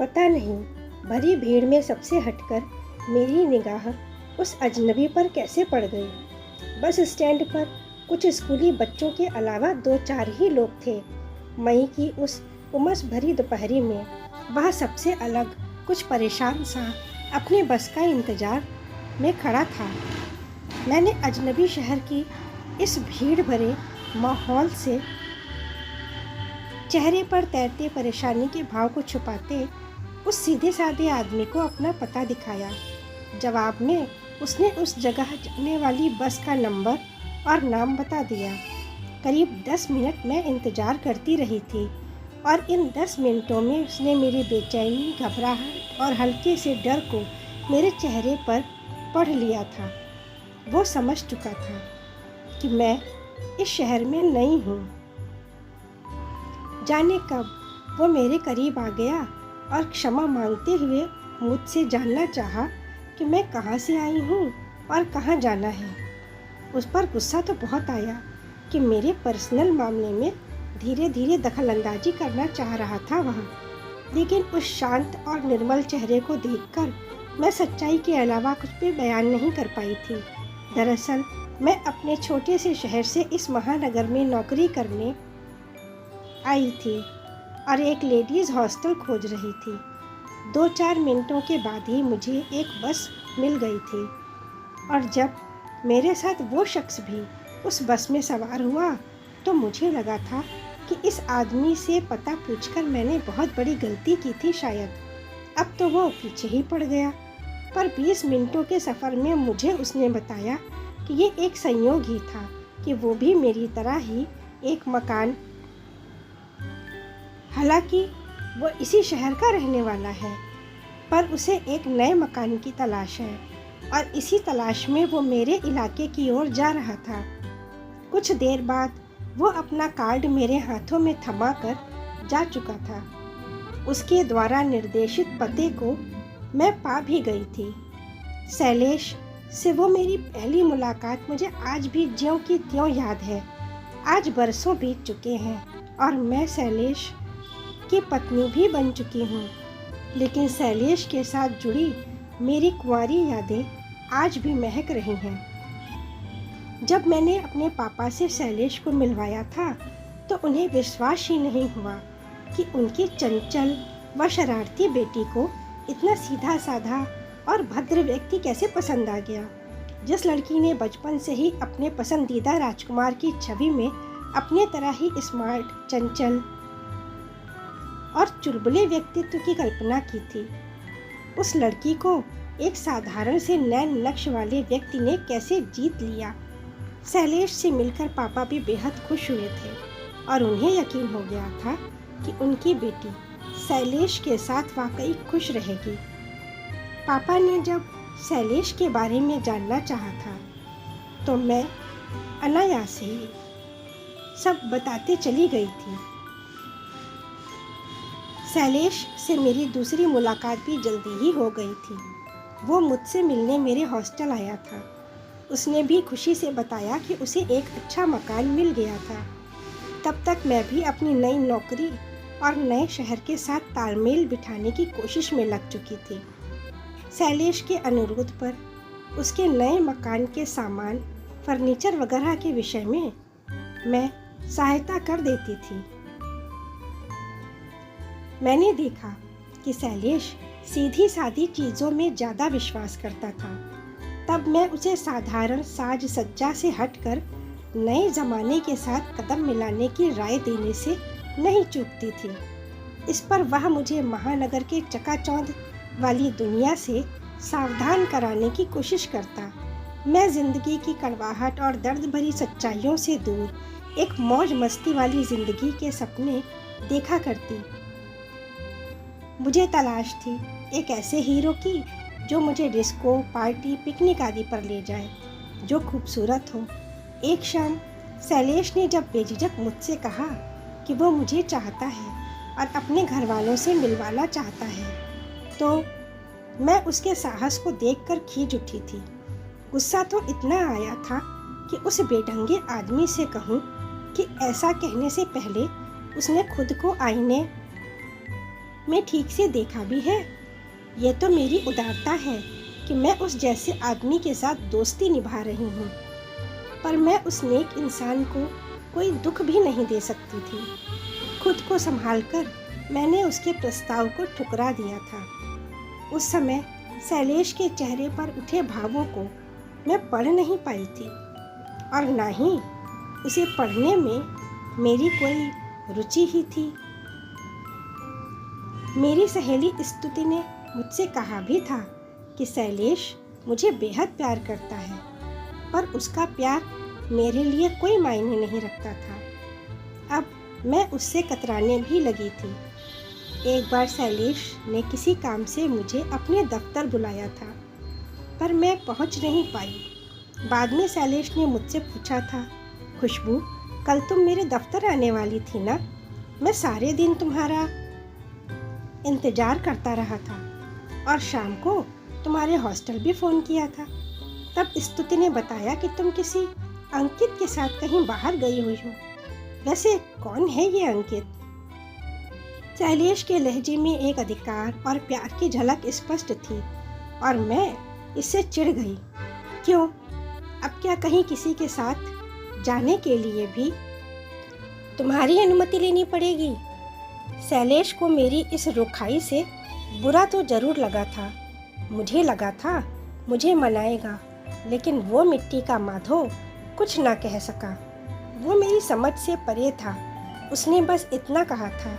पता नहीं भरी भीड़ में सबसे हटकर मेरी निगाह उस अजनबी पर कैसे पड़ गई। बस स्टैंड पर कुछ स्कूली बच्चों के अलावा 2-4 ही लोग थे। मई की उस उमस भरी दोपहरी में वह सबसे अलग, कुछ परेशान सा अपने बस का इंतजार में खड़ा था। मैंने अजनबी शहर की इस भीड़ भरे माहौल से चेहरे पर तैरते परेशानी के भाव को छुपाते उस सीधे साधे आदमी को अपना पता दिखाया। जवाब में उसने उस जगह जाने वाली बस का नंबर और नाम बता दिया। करीब 10 मिनट मैं इंतज़ार करती रही थी और इन 10 मिनटों में उसने मेरी बेचैनी, घबराहट और हल्के से डर को मेरे चेहरे पर पढ़ लिया था। वो समझ चुका था कि मैं इस शहर में नई हूँ। जाने कब वो मेरे करीब आ गया और क्षमा मांगते हुए मुझसे जानना चाहा कि मैं कहाँ से आई हूँ और कहाँ जाना है। उस पर गुस्सा तो बहुत आया कि मेरे पर्सनल मामले में धीरे धीरे दखलंदाजी करना चाह रहा था वह, लेकिन उस शांत और निर्मल चेहरे को देखकर मैं सच्चाई के अलावा कुछ भी बयान नहीं कर पाई थी। दरअसल मैं अपने छोटे से शहर से इस महानगर में नौकरी करने आई थी और एक लेडीज़ हॉस्टल खोज रही थी। 2-4 मिनटों के बाद ही मुझे एक बस मिल गई थी और जब मेरे साथ वो शख्स भी उस बस में सवार हुआ तो मुझे लगा था कि इस आदमी से पता पूछकर मैंने बहुत बड़ी गलती की थी शायद। अब तो वो पीछे ही पड़ गया, पर 20 मिनटों के सफ़र में मुझे उसने बताया कि ये एक संयोग ही था कि वो भी मेरी तरह ही एक मकान, हालांकि वो इसी शहर का रहने वाला है, पर उसे एक नए मकान की तलाश है और इसी तलाश में वो मेरे इलाके की ओर जा रहा था। कुछ देर बाद वो अपना कार्ड मेरे हाथों में थमा कर जा चुका था। उसके द्वारा निर्देशित पते को मैं पा भी गई थी। शैलेश से वो मेरी पहली मुलाकात मुझे आज भी ज्यों की त्यों याद है। आज बरसों बीत चुके हैं और मैं शैलेश की पत्नी भी बन चुकी हूँ, लेकिन शैलेश के साथ जुड़ी मेरी कुंवारी यादें आज भी महक रही हैं। जब मैंने अपने पापा से शैलेश को मिलवाया था तो उन्हें विश्वास ही नहीं हुआ कि उनकी चंचल व शरारती बेटी को इतना सीधा साधा और भद्र व्यक्ति कैसे पसंद आ गया। जिस लड़की ने बचपन से ही अपने पसंदीदा राजकुमार की छवि में अपने तरह ही स्मार्ट, चंचल और चुलबुले व्यक्तित्व की कल्पना की थी, उस लड़की को एक साधारण से नैन नक्श वाले व्यक्ति ने कैसे जीत लिया। शैलेश से मिलकर पापा भी बेहद खुश हुए थे और उन्हें यकीन हो गया था कि उनकी बेटी शैलेश के साथ वाकई खुश रहेगी। पापा ने जब शैलेश के बारे में जानना चाहा था तो मैं अनायास ही सब बताते चली गई थी। शैलेश से मेरी दूसरी मुलाकात भी जल्दी ही हो गई थी। वो मुझसे मिलने मेरे हॉस्टल आया था। उसने भी खुशी से बताया कि उसे एक अच्छा मकान मिल गया था। तब तक मैं भी अपनी नई नौकरी और नए शहर के साथ तालमेल बिठाने की कोशिश में लग चुकी थी। शैलेश के अनुरोध पर उसके नए मकान के सामान, फर्नीचर वगैरह के विषय में मैं सहायता कर देती थी। मैंने देखा कि शैलेश सीधी सादी चीज़ों में ज़्यादा विश्वास करता था। तब मैं उसे साधारण साज सज्जा से हटकर नए ज़माने के साथ कदम मिलाने की राय देने से नहीं चूकती थी। इस पर वह मुझे महानगर के चकाचौंध वाली दुनिया से सावधान कराने की कोशिश करता। मैं ज़िंदगी की कड़वाहट और दर्द भरी सच्चाइयों से दूर एक मौज मस्ती वाली ज़िंदगी के सपने देखा करती। मुझे तलाश थी एक ऐसे हीरो की जो मुझे डिस्को, पार्टी, पिकनिक आदि पर ले जाए, जो खूबसूरत हो। एक शाम शैलेश ने जब बेझिझक मुझसे कहा कि वो मुझे चाहता है और अपने घर वालों से मिलवाना चाहता है, तो मैं उसके साहस को देखकर खींच उठी थी। गुस्सा तो इतना आया था कि उस बेढंगे आदमी से कहूँ कि ऐसा कहने से पहले उसने खुद को आईने मैं ठीक से देखा भी है। ये तो मेरी उदारता है कि मैं उस जैसे आदमी के साथ दोस्ती निभा रही हूँ, पर मैं उस नेक इंसान को कोई दुख भी नहीं दे सकती थी। खुद को संभालकर मैंने उसके प्रस्ताव को ठुकरा दिया था। उस समय शैलेश के चेहरे पर उठे भावों को मैं पढ़ नहीं पाई थी और ना ही उसे पढ़ने में मेरी कोई रुचि ही थी। मेरी सहेली स्तुति ने मुझसे कहा भी था कि शैलेश मुझे बेहद प्यार करता है, पर उसका प्यार मेरे लिए कोई मायने नहीं रखता था। अब मैं उससे कतराने भी लगी थी। एक बार शैलेश ने किसी काम से मुझे अपने दफ्तर बुलाया था, पर मैं पहुंच नहीं पाई। बाद में शैलेश ने मुझसे पूछा था, खुशबू, कल तुम मेरे दफ्तर आने वाली थी ना? मैं सारे दिन तुम्हारा इंतज़ार करता रहा था और शाम को तुम्हारे हॉस्टल भी फ़ोन किया था। तब स्तुति ने बताया कि तुम किसी अंकित के साथ कहीं बाहर गई हुई हो। वैसे कौन है ये अंकित? शैलेश के लहजे में एक अधिकार और प्यार की झलक स्पष्ट थी और मैं इससे चिढ़ गई। क्यों? अब क्या कहीं किसी के साथ जाने के लिए भी तुम्हारी अनुमति लेनी पड़ेगी? शैलेश को मेरी इस रुखाई से बुरा तो जरूर लगा था। मुझे लगा था मुझे मनाएगा, लेकिन वो मिट्टी का माधो कुछ ना कह सका। वो मेरी समझ से परे था। उसने बस इतना कहा था,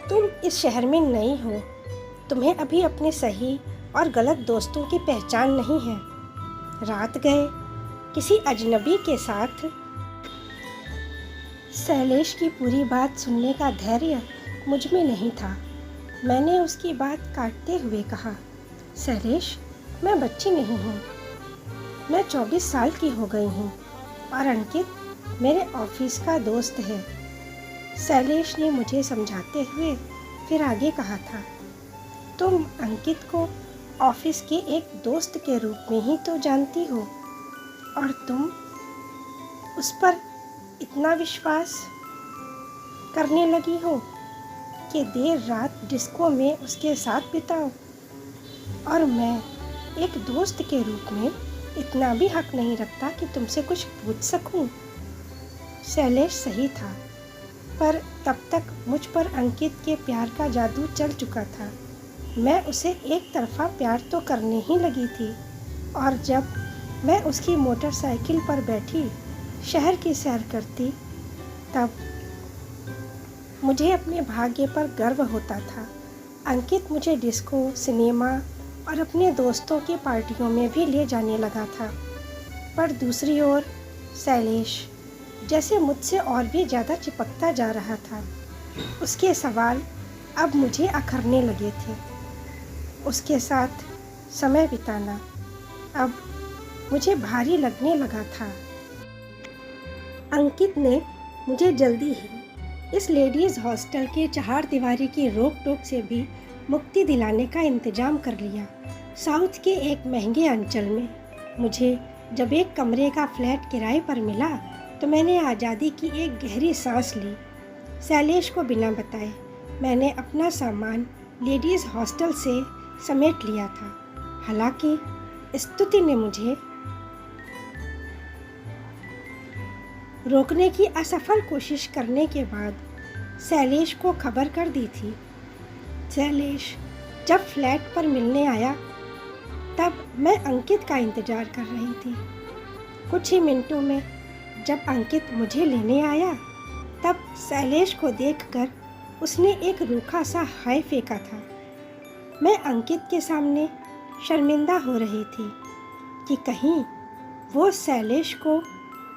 तुम इस शहर में नई हो, तुम्हें अभी अपने सही और गलत दोस्तों की पहचान नहीं है। रात गए किसी अजनबी के साथ। शैलेश की पूरी बात सुनने का धैर्य मुझ में नहीं था। मैंने उसकी बात काटते हुए कहा, शैलेश, मैं बच्ची नहीं हूँ, मैं 24 साल की हो गई हूँ और अंकित मेरे ऑफिस का दोस्त है। शैलेश ने मुझे समझाते हुए फिर आगे कहा था, तुम अंकित को ऑफिस के एक दोस्त के रूप में ही तो जानती हो और तुम उस पर इतना विश्वास करने लगी हो कि देर रात डिस्को में उसके साथ बिताओ, और मैं एक दोस्त के रूप में इतना भी हक नहीं रखता कि तुमसे कुछ पूछ सकूं। शैलेश सही था, पर तब तक मुझ पर अंकित के प्यार का जादू चल चुका था। मैं उसे एक तरफा प्यार तो करने ही लगी थी, और जब मैं उसकी मोटरसाइकिल पर बैठी शहर की सैर करती, तब मुझे अपने भाग्य पर गर्व होता था। अंकित मुझे डिस्को, सिनेमा और अपने दोस्तों की पार्टियों में भी ले जाने लगा था, पर दूसरी ओर शैलेश जैसे मुझसे और भी ज़्यादा चिपकता जा रहा था। उसके सवाल अब मुझे अखरने लगे थे। उसके साथ समय बिताना अब मुझे भारी लगने लगा था। अंकित ने मुझे जल्दी ही इस लेडीज़ हॉस्टल के चहारदीवारी की रोक टोक से भी मुक्ति दिलाने का इंतजाम कर लिया। साउथ के एक महंगे अंचल में मुझे जब एक कमरे का फ्लैट किराए पर मिला तो मैंने आज़ादी की एक गहरी सांस ली। शैलेश को बिना बताए मैंने अपना सामान लेडीज़ हॉस्टल से समेट लिया था। हालांकि स्तुति ने मुझे रोकने की असफल कोशिश करने के बाद शैलेश को खबर कर दी थी। शैलेश जब फ्लैट पर मिलने आया तब मैं अंकित का इंतज़ार कर रही थी। कुछ ही मिनटों में जब अंकित मुझे लेने आया तब शैलेश को देखकर उसने एक रूखा सा हाय फेंका था। मैं अंकित के सामने शर्मिंदा हो रही थी कि कहीं वो शैलेश को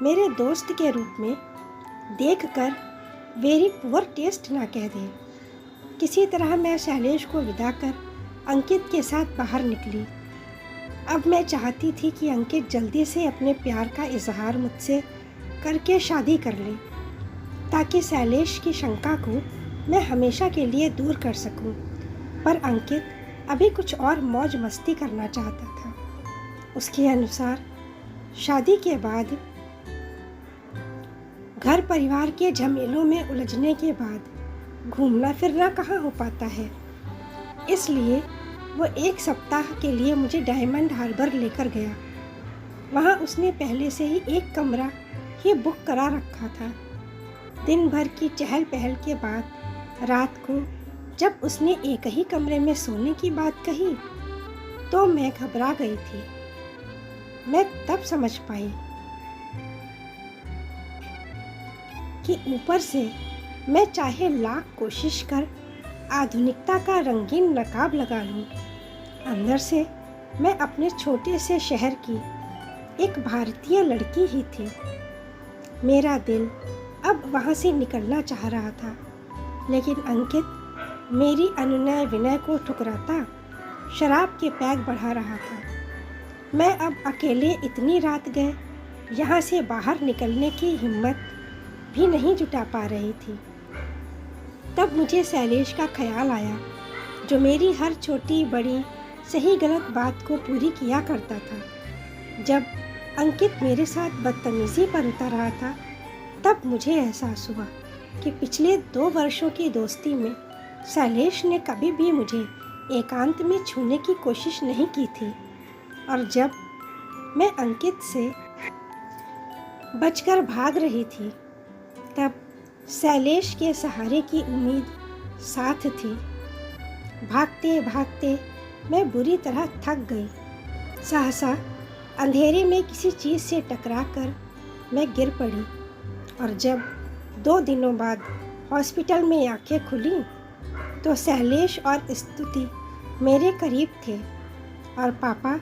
मेरे दोस्त के रूप में देखकर वेरी पुअर टेस्ट ना कह दे। किसी तरह मैं शैलेश को विदा कर अंकित के साथ बाहर निकली। अब मैं चाहती थी कि अंकित जल्दी से अपने प्यार का इजहार मुझसे करके शादी कर ले, ताकि शैलेश की शंका को मैं हमेशा के लिए दूर कर सकूं। पर अंकित अभी कुछ और मौज मस्ती करना चाहता था। उसके अनुसार शादी के बाद घर परिवार के झमेलों में उलझने के बाद घूमना फिरना कहाँ हो पाता है। इसलिए वो 1 सप्ताह के लिए मुझे डायमंड हार्बर लेकर गया। वहाँ उसने पहले से ही एक कमरा ही बुक करा रखा था। दिन भर की चहल पहल के बाद रात को जब उसने एक ही कमरे में सोने की बात कही तो मैं घबरा गई थी। मैं तब समझ पाई कि ऊपर से मैं चाहे लाख कोशिश कर आधुनिकता का रंगीन नकाब लगा लूं, अंदर से मैं अपने छोटे से शहर की एक भारतीय लड़की ही थी। मेरा दिल अब वहाँ से निकलना चाह रहा था, लेकिन अंकित मेरी अनुनय विनय को ठुकराता शराब के पैक बढ़ा रहा था। मैं अब अकेले इतनी रात गए यहाँ से बाहर निकलने की हिम्मत भी नहीं जुटा पा रही थी। तब मुझे शैलेश का ख्याल आया, जो मेरी हर छोटी बड़ी सही गलत बात को पूरी किया करता था। जब अंकित मेरे साथ बदतमीज़ी पर उतर रहा था तब मुझे एहसास हुआ कि पिछले 2 वर्षों की दोस्ती में शैलेश ने कभी भी मुझे एकांत में छूने की कोशिश नहीं की थी। और जब मैं अंकित से बचकर भाग रही थी तब शैलेश के सहारे की उम्मीद साथ थी। भागते भागते मैं बुरी तरह थक गई। सहसा अंधेरे में किसी चीज़ से टकराकर मैं गिर पड़ी और जब 2 दिनों बाद हॉस्पिटल में आंखें खुली तो शैलेश और स्तुति मेरे करीब थे और पापा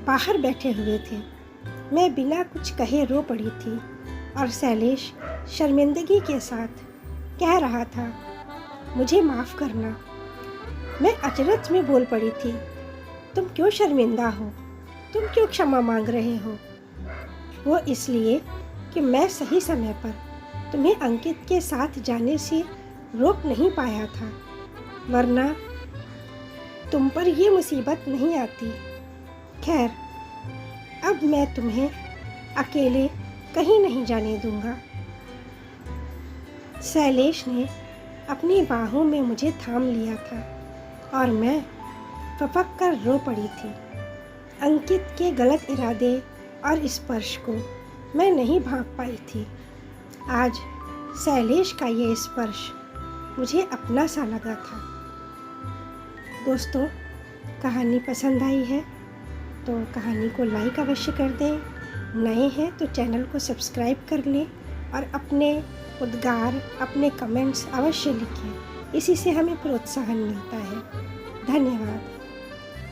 बाहर बैठे हुए थे। मैं बिना कुछ कहे रो पड़ी थी और शैलेश शर्मिंदगी के साथ कह रहा था, मुझे माफ़ करना। मैं अचरज में बोल पड़ी थी, तुम क्यों शर्मिंदा हो? तुम क्यों क्षमा मांग रहे हो? वो इसलिए कि मैं सही समय पर तुम्हें अंकित के साथ जाने से रोक नहीं पाया था, वरना तुम पर ये मुसीबत नहीं आती। खैर, अब मैं तुम्हें अकेले कहीं नहीं जाने दूंगा। शैलेश ने अपनी बाहों में मुझे थाम लिया था और मैं फपक कर रो पड़ी थी। अंकित के गलत इरादे और स्पर्श को मैं नहीं भांप पाई थी। आज शैलेश का ये स्पर्श मुझे अपना सा लगा था। दोस्तों, कहानी पसंद आई है तो कहानी को लाइक अवश्य कर दें। नए हैं तो चैनल को सब्सक्राइब कर लें और अपने उद्गार, अपने कमेंट्स अवश्य लिखें। इसी से हमें प्रोत्साहन मिलता है। धन्यवाद।